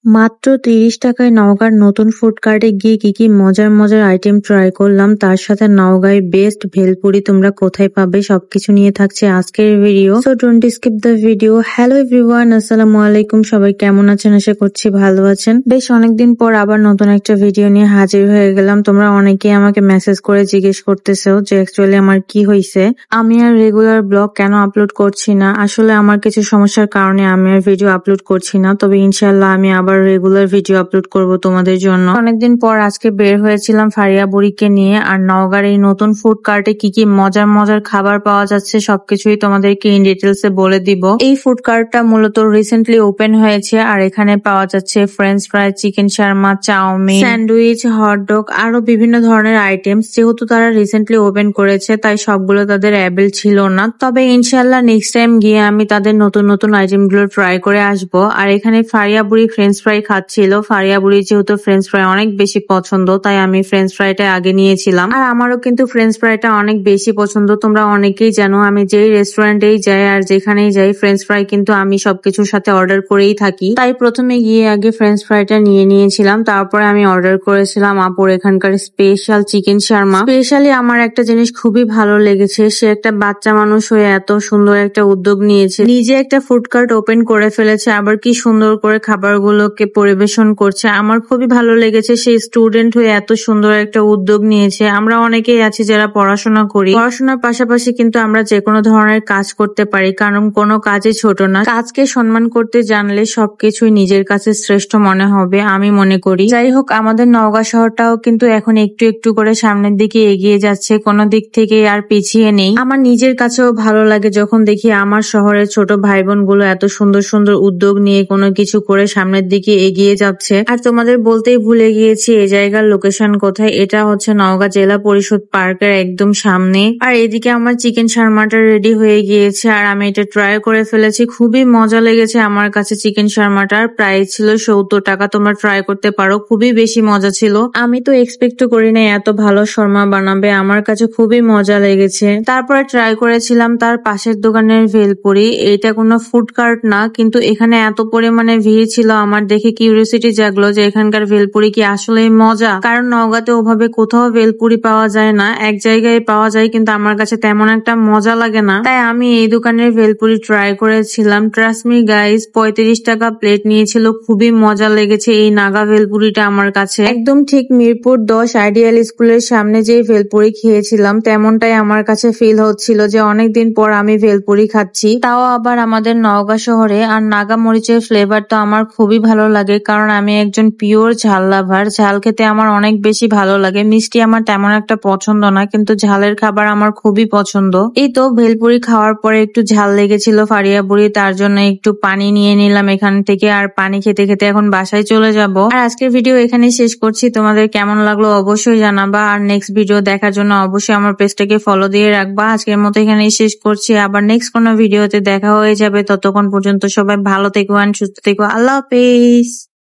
মাত্র ৩০ টাকায় নওগাঁর নতুন ফুড কার্টে গিয়ে কি মজার মজার আইটেম ট্রাই করলাম। তার সাথে নওগাঁয় বেস্ট ভেলপুরি তোমরা কোথায় পাবে সবকিছু নিয়ে থাকছে আজকের video. So don't skip the video. Hello everyone, আসসালামু আলাইকুম। সবাই কেমন আছেন? আশা করছি ভালো আছেন। বেশ অনেকদিন পর আবার নতুন একটা ভিডিও নিয়ে হাজির হয়ে গেলাম। তোমরা অনেকেই আমাকে মেসেজ করে জিজ্ঞেস করতেছো যে অ্যাকচুয়ালি আমার কি হয়েছে, আমি আর রেগুলার ব্লগ কেন আপলোড করছি না। আসলে আমার কিছু সমস্যার কারণে আমি আর ভিডিও আপলোড করছি না, তবে ইনশাল্লাহ আমি আবার রেগুলার ভিডিও আপলোড করব তোমাদের জন্য। অনেকদিন পর আজকে বের হয়েছিলাম ফারিয়া বুড়িকে নিয়ে, আর নওগাঁর এই নতুন ফুড কার্টে কি মজার মজার খাবার পাওয়া যাচ্ছে সবকিছুই তোমাদেরকে ইন ডিটেলসে বলে দিব। এই ফুড কার্টটা মূলত রিসেন্টলি ওপেন হয়েছে, আর এখানে পাওয়া যাচ্ছে ফ্রেঞ্চ ফ্রাই, চিকেন শার্মা, চাউমিন, স্যান্ডউইচ, হটডগ, আরো বিভিন্ন ধরনের আইটেমস। যেহেতু তারা রিসেন্টলি ওপেন করেছে তাই সবগুলো তাদের অ্যাভেল ছিল না, তবে ইনশাল্লাহ নেক্সট টাইম গিয়ে আমি তাদের নতুন নতুন আইটেম গুলো ট্রাই করে আসবো। আর এখানে ফারিয়া বুড়ি ফ্রেঞ্চ ফ্রাই খাচ্ছিল। ফারিয়া বুড়ির যেহেতু ফ্রেঞ্চ ফ্রাই অনেক বেশি পছন্দ তাই আমি ফ্রেঞ্চ ফ্রাইটা আগে নিয়েছিলাম। আর আমারও কিন্তু ফ্রেঞ্চ ফ্রাইটা অনেক বেশি পছন্দ। তোমরা অনেকেই জানো আমি যেই রেস্টুরেন্টেই যাই আর যেখানেই যাই ফ্রেঞ্চ ফ্রাই কিন্তু আমি সবকিছুর সাথে অর্ডার করেই থাকি। তাই প্রথমে গিয়ে আগে ফ্রেঞ্চ ফ্রাইটা নিয়ে নিয়েছিলাম, তারপরে আমি অর্ডার করেছিলাম আপুর এখানকার স্পেশাল চিকেন শার্মা। স্পেশালি আমার একটা জিনিস খুবই ভালো লেগেছে, সে একটা বাচ্চা মানুষ হয়ে এত সুন্দর একটা উদ্যোগ নিয়েছে, নিজে একটা ফুড কার্ট ওপেন করে ফেলেছে, আবার কি সুন্দর করে খাবারগুলোকে পরিবেশন করছে। আমার খুবই ভালো লেগেছে, সেই স্টুডেন্ট হয়ে এত সুন্দর একটা উদ্যোগ নিয়েছে। আমরা অনেকেই আছি যারা পড়াশোনা করি, পড়াশোনার পাশাপাশি কিন্তু আমরা যে কোনো ধরনের কাজ করতে পারি, কারণ কোনো কাজই ছোট না। কাজকে সম্মান করতে জানলে সবকিছুই নিজের কাছে শ্রেষ্ঠ মনে হবে আমি মনে করি। যাই হোক, আমাদের নওগাঁ শহরটাও কিন্তু এখন একটু একটু করে সামনের দিকে এগিয়ে যাচ্ছে, কোনো দিক থেকে আর পিছিয়ে নেই। আমার নিজের কাছেও ভালো লাগে যখন দেখি আমার শহরের ছোট ভাই বোন গুলো এত সুন্দর সুন্দর উদ্যোগ নিয়ে কোনো কিছু করে সামনের দিকে এগিয়ে যাচ্ছে। আর তোমাদের বলতেই ভুলে গিয়েছি এই জায়গার লোকেশন কোথায়। এটা হচ্ছে নওগাঁ জেলা পরিষদ পার্কের একদম সামনে। আর এদিকে আমার চিকেন শার্মাটা রেডি হয়ে গিয়েছে, আর আমি এটা ট্রাই করে ফেলেছি। খুবই মজা লেগেছে আমার কাছে চিকেন শার্মাটার। প্রাইস ছিল 70 টাকা। তোমরা ট্রাই করতে পারো, খুবই বেশি মজা ছিল। আমি তো এক্সপেক্ট করি না এত ভালো শর্মা বানাবে, আমার কাছে খুবই মজা লেগেছে। তারপরে ট্রাই করেছিলাম তার পাশের দোকানের ভেলপুরি। এটা কোনো ফুড কার্ট না, কিন্তু এখানে এত পরিমাণে ভিড় ছিল আমার দেখে কিউরিওসিটি জাগলো যে এখানকার ভেলপুরি কি আসলেই মজা। কারণ নওগাঁতে ওভাবে কোথাও ভেলপুরি পাওয়া যায় না, এক জায়গায় পাওয়া যায় কিন্তু আমার কাছে তেমন একটা মজা লাগে না। তাই আমি এই দোকানের ভেলপুরি ট্রাই করেছিলাম। ট্রাস্ট মি গাইস, 35 টাকা প্লেট নিয়েছিল। খুবই মজা লেগেছে এই নাগা ভেলপুরিটা আমার কাছে। একদম ঠিক মিরপুর 10 আইডিয়াল স্কুলের সামনে যে ভেলপুরি খেয়েছিলাম তেমনটাই আমার কাছে ফিল হচ্ছিল, যে অনেকদিন পর আমি ভেলপুরি খাচ্ছি, তাও আবার আমাদের নওগাঁ শহরে। আর নাগা মরিচের ফ্লেভার তো আমার খুবই ভালো লাগে, কারণ আমি একজন পিওর ঝাল লাভার। ঝাল খেতে আমার অনেক বেশি ভালো লাগে। মিষ্টি আমার তেমন একটা পছন্দ না, কিন্তু ঝালের খাবার আমার খুবই পছন্দ। এই তো ভেলপুরি খাওয়ার পরে একটু ঝাল লেগেছিল ফারিয়া বুড়ি, তার জন্য একটু পানি নিয়ে নিলাম এখান থেকে। আর পানি খেতে খেতে এখন বাসায় চলে যাব। আর আজকের ভিডিও এখানেই শেষ করছি। তোমাদের কেমন লাগলো অবশ্যই জানাবা, আর নেক্সট ভিডিও দেখার জন্য অবশ্যই আমার পেজটাকে ফলো দিয়ে রাখবা। আজকের মতো এখানেই শেষ করছি, আবার নেক্সট কোনো ভিডিওতে দেখা হয়ে যাবে। ততক্ষণ পর্যন্ত সবাই ভালো থেকো আর সুস্থ থেকো। আল্লাহ হাফেজ।